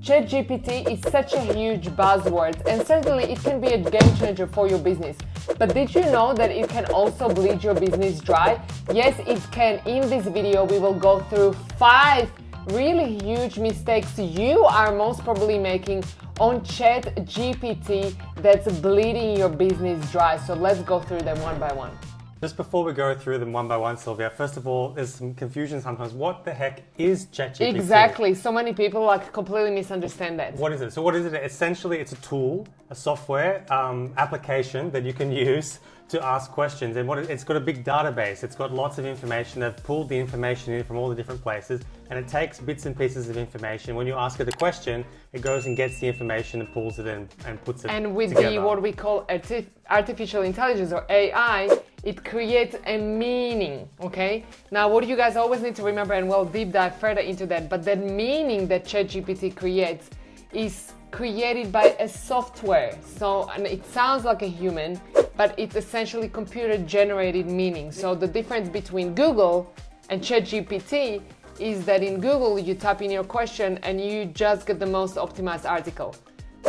ChatGPT is such a huge buzzword, and certainly it can be a game changer for your business. But did you know that it can also bleed your business dry? Yes, it can. In this video, we will go through 5 really huge mistakes you are most probably making on ChatGPT that's bleeding your business dry. So let's go through them one by one. Just before we go through them one by one, Silvia, first of all, there's some confusion sometimes. What the heck is ChatGPT? Exactly. So many people completely misunderstand that. What is it? So what is it? Essentially, it's a tool, a software application that you can use to ask questions. And it's got a big database. It's got lots of information. They've pulled the information in from all the different places, and it takes bits and pieces of information. When you ask it a question, it goes and gets the information and pulls it in and puts it And with together. what we call artificial intelligence or AI, it creates a meaning, okay? Now, what you guys always need to remember, and we'll deep dive further into that, but that meaning that ChatGPT creates is created by a software. So, and it sounds like a human, but it's essentially computer-generated meaning. So the difference between Google and ChatGPT is that in Google, you type in your question and you just get the most optimized article.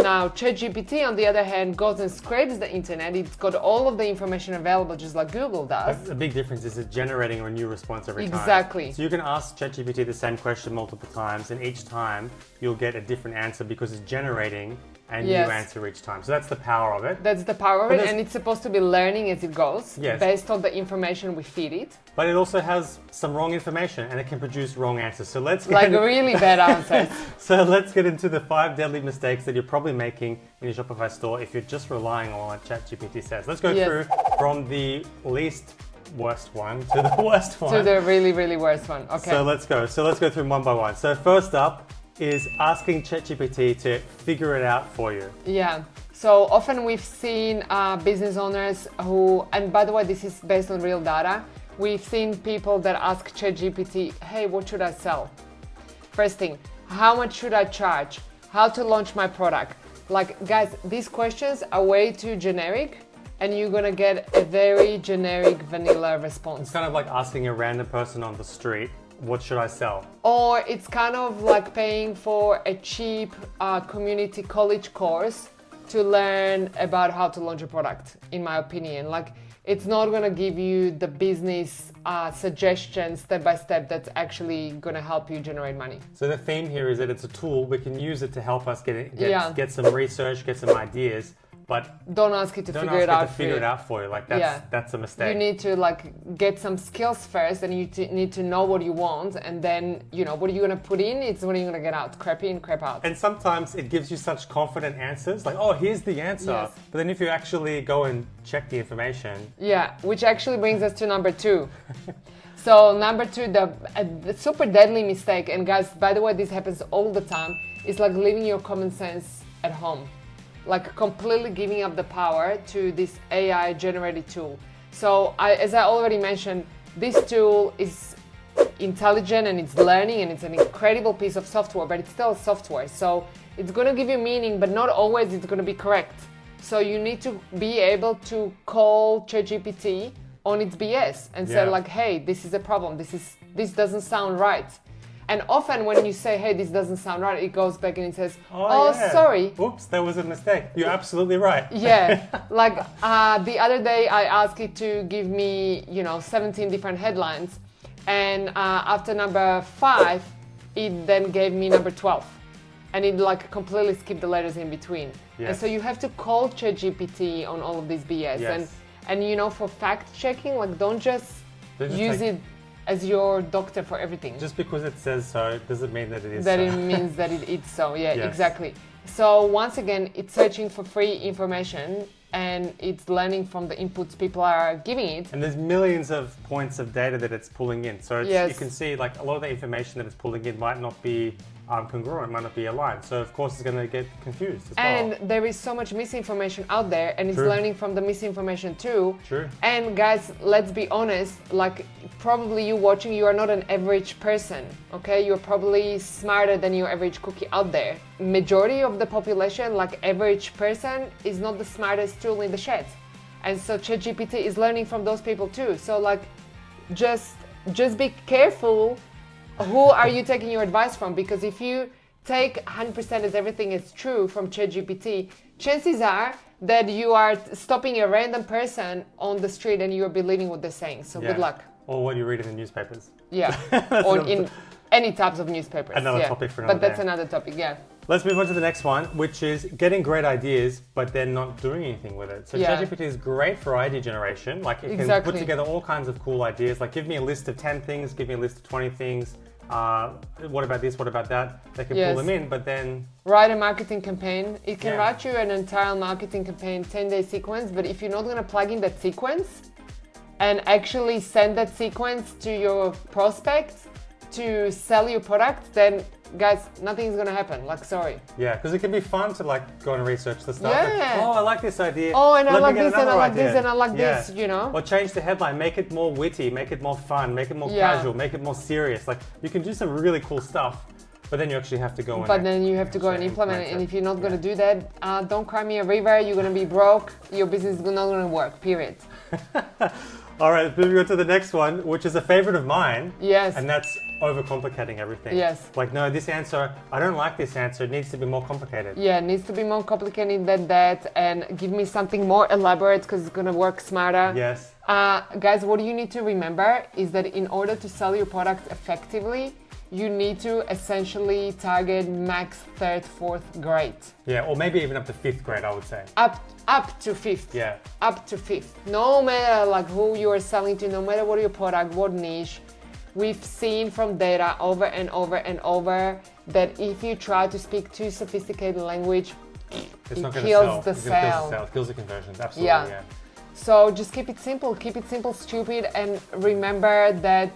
Now, ChatGPT, on the other hand, goes and scrapes the internet. It's got all of the information available, just like Google does. The big difference is it's generating a new response every time. Exactly. So you can ask ChatGPT the same question multiple times, and each time you'll get a different answer because it's generating a new answer each time. So that's the power of it. That's the power of it, and it's supposed to be learning as it goes, based on the information we feed it. But it also has some wrong information, and it can produce wrong answers. So let's get really bad answers. So let's get into the 5 deadly mistakes that you're probably making in your Shopify store if you're just relying on what ChatGPT says. Let's go through from the least worst one to the worst one. To the really, really worst one. Okay. So let's go. So let's go through them one by one. So first up is asking ChatGPT to figure it out for you. Yeah. So often we've seen business owners who, and by the way, this is based on real data. We've seen people that ask ChatGPT, hey, what should I sell? First thing, how much should I charge? How to launch my product? Like, guys, these questions are way too generic, and you're gonna get a very generic vanilla response. It's kind of like asking a random person on the street, what should I sell? Or it's kind of like paying for a cheap community college course to learn about how to launch a product, in my opinion. Like, it's not gonna give you the business suggestions step by step that's actually gonna help you generate money. So the theme here is that it's a tool. We can use it to help us get some research, get some ideas, but don't ask it to figure it out for you. Like that's a mistake. You need to get some skills first, and you need to know what you want, and then what are you gonna put in? It's what are you gonna get out. Crap in, crap out. And sometimes it gives you such confident answers, like, oh, here's the answer. Yes. But then if you actually go and check the information, which actually brings us to number 2. So number 2, the super deadly mistake, and guys, by the way, this happens all the time, is like leaving your common sense at home. Like completely giving up the power to this AI generated tool. So as I already mentioned, this tool is intelligent and it's learning and it's an incredible piece of software, but it's still software. So it's gonna give you meaning, but not always it's gonna be correct. So you need to be able to call ChatGPT on its BS and say like, hey, this is a problem. This doesn't sound right. And often when you say, hey, this doesn't sound right, it goes back and it says, sorry. Oops, that was a mistake. You're absolutely right. Yeah, like the other day I asked it to give me, 17 different headlines. And after number 5, it then gave me number 12. And it completely skipped the letters in between. Yes. And so you have to call ChatGPT on all of this BS. Yes. And for fact checking, don't just use it as your doctor for everything. Just because it says so doesn't mean that it is It means that it is so, exactly. So once again, it's searching for free information and it's learning from the inputs people are giving it. And there's millions of points of data that it's pulling in. So you can see a lot of the information that it's pulling in might not be congruent, might not be aligned. So of course it's going to get confused as well. And there is so much misinformation out there, and it's learning from the misinformation too. True. And guys, let's be honest, probably you watching, you are not an average person, okay? You're probably smarter than your average cookie out there. Majority of the population, average person, is not the smartest tool in the shed. And so ChatGPT is learning from those people too. So just be careful who are you taking your advice from, because if you take 100% as everything is true from ChatGPT, chances are that you are stopping a random person on the street and you're believing what they're saying. So good luck. Or what you read in the newspapers. Yeah, or in any types of newspapers. Another topic for another But that's day. another topic, yeah. Let's move on to the next one, which is getting great ideas, but then not doing anything with it. So ChatGPT is great for idea generation. Like it can put together all kinds of cool ideas. Like give me a list of 10 things, give me a list of 20 things. What about this? What about that? They can pull them in, but then... Write a marketing campaign. It can write you an entire marketing campaign, 10-day sequence, but if you're not going to plug in that sequence and actually send that sequence to your prospects to sell your product, then guys, nothing is going to happen. Like, sorry. Yeah, because it can be fun to like go and research the stuff. Yeah. Like, oh, I like this idea. Oh, and I Let me like get this, and I another like idea. this, and I like this, you know? Or change the headline, make it more witty, make it more fun, make it more casual, make it more serious. Like you can do some really cool stuff, but then you actually have to go But then you have to go and implement it. And if you're not going to do that, don't cry me a river. You're going to be broke. Your business is not going to work, period. All right, moving on to the next one, which is a favorite of mine. Yes. And that's overcomplicating everything. Yes. Like, no, this answer, I don't like this answer. It needs to be more complicated. Yeah, it needs to be more complicated than that, and give me something more elaborate because it's going to work smarter. Yes. Guys, what you need to remember is that in order to sell your product effectively, you need to essentially target max 3rd, 4th grade. Yeah, or maybe even up to 5th grade, I would say. Up to 5th. Yeah. Up to 5th. No matter like who you are selling to, no matter what your product, what niche, we've seen from data over and over and over that if you try to speak too sophisticated language, It's not it gonna kills sell. the It's gonna kill sale. the sale. It kills the conversions. Absolutely. Yeah. So just keep it simple, stupid, and remember that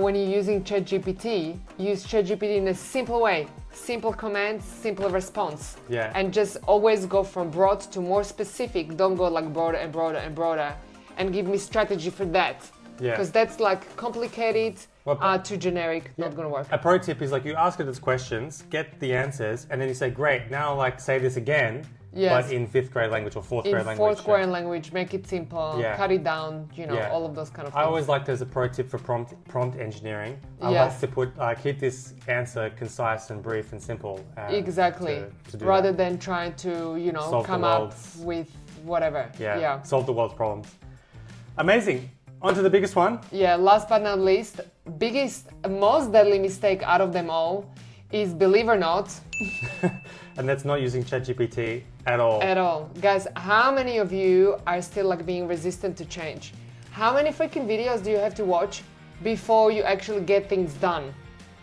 when you're using ChatGPT, use ChatGPT in a simple way. Simple commands, simple response. Yeah. And just always go from broad to more specific. Don't go like broader and broader and broader. And give me strategy for that. Yeah. Because that's like complicated, too generic, not gonna work. A pro tip is like you ask it its questions, get the answers, and then you say, great, now like say this again, but in 5th grade language or 4th grade language. In 4th grade language, make it simple, cut it down, all of those kind of things. I always like there's a pro tip for prompt engineering. I like to put keep this answer concise and brief and simple. Exactly. To do rather that. than trying to, Solve come up with whatever. Yeah. Solve the world's problems. Amazing. On to the biggest one. Yeah, last but not least, biggest, most deadly mistake out of them all is, believe or not, and that's not using ChatGPT at all. At all. Guys, how many of you are still like being resistant to change? How many freaking videos do you have to watch before you actually get things done?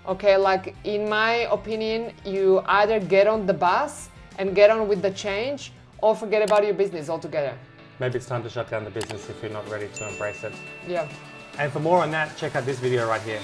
Okay, like in my opinion, you either get on the bus and get on with the change or forget about your business altogether. Maybe it's time to shut down the business if you're not ready to embrace it. Yeah. And for more on that, check out this video right here.